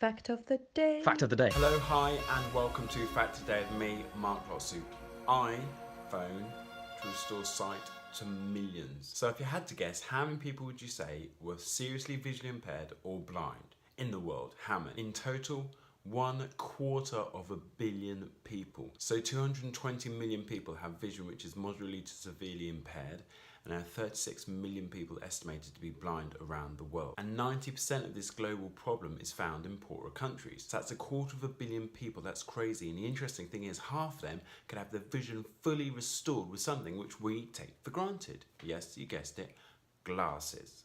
Fact of the day. Fact of the day. Hello, hi, and welcome to Fact Today with me, Mark Lotsu. iPhone to restore sight to millions. So if you had to guess, how many people would you say were seriously visually impaired or blind in the world? How many? In total, 250 million people. So 220 million people have vision which is moderately to severely impaired, and there are 36 million people estimated to be blind around the world. And 90% of this global problem is found in poorer countries. So that's 250 million people. That's crazy. And the interesting thing is, half of them could have their vision fully restored with something which we take for granted. Yes, you guessed it, glasses.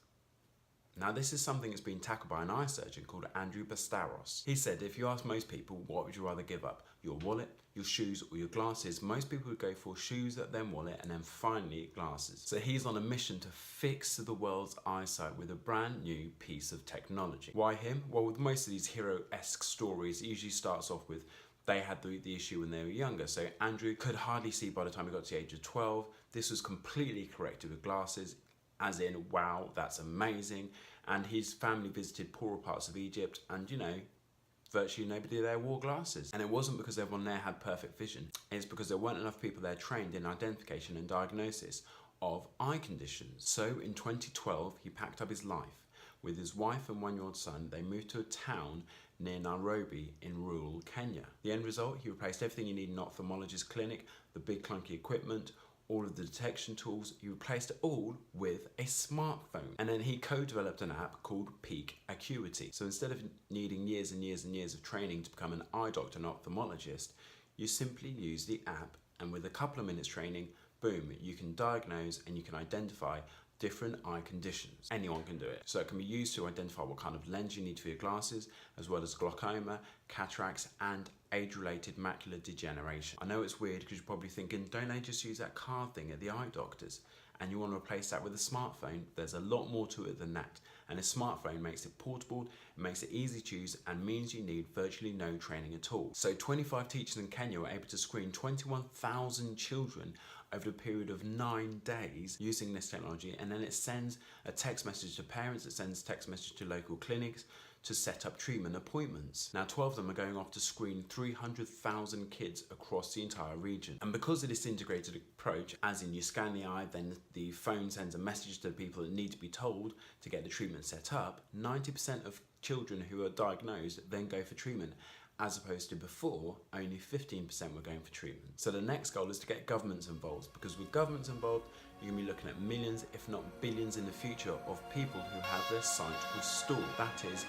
Now, this is something that's been tackled by an eye surgeon called Andrew Bastawrous. He said if you ask most people, what would you rather give up? Your wallet, your shoes, or your glasses? Most people would go for shoes, then wallet, and then finally glasses. So he's on a mission to fix the world's eyesight with a brand new piece of technology. Why him? Well, with most of these hero-esque stories, it usually starts off with they had the issue when they were younger. So Andrew could hardly see by the time he got to the age of 12. This was completely corrected with glasses. As in, wow, that's amazing. And his family visited poorer parts of Egypt, and virtually nobody there wore glasses. And it wasn't because everyone there had perfect vision. It's because there weren't enough people there trained in identification and diagnosis of eye conditions. So in 2012, he packed up his life. With his wife and one-year-old son, they moved to a town near Nairobi in rural Kenya. The end result, he replaced everything you need in an ophthalmologist clinic, the big clunky equipment, all of the detection tools. He replaced it all with a smartphone. And then he co-developed an app called Peak Acuity. So instead of needing years and years and years of training to become an eye doctor and ophthalmologist, you simply use the app, and with a couple of minutes training, boom, you can diagnose and you can identify different eye conditions. Anyone can do it. So it can be used to identify what kind of lens you need for your glasses, as well as glaucoma, cataracts, and age-related macular degeneration. I know it's weird because you're probably thinking, don't they just use that card thing at the eye doctors? And you want to replace that with a smartphone. There's a lot more to it than that. And a smartphone makes it portable, it makes it easy to use, and means you need virtually no training at all. So 25 teachers in Kenya were able to screen 21,000 children over a period of 9 days using this technology, and then it sends a text message to parents, it sends a text message to local clinics to set up treatment appointments. Now 12 of them are going off to screen 300,000 kids across the entire region. And because of this integrated approach, as in you scan the eye, then the phone sends a message to the people that need to be told to get the treatment set up, 90% of children who are diagnosed then go for treatment, as opposed to before, only 15% were going for treatment. So the next goal is to get governments involved, because with governments involved, you're going to be looking at millions, if not billions in the future, of people who have their sight restored. That is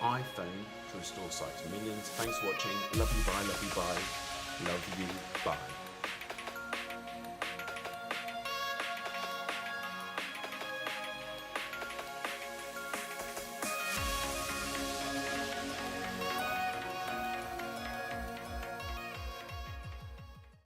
iPhone to restore sight to millions. Thanks for watching. Love you, bye, love you, bye. Love you, bye.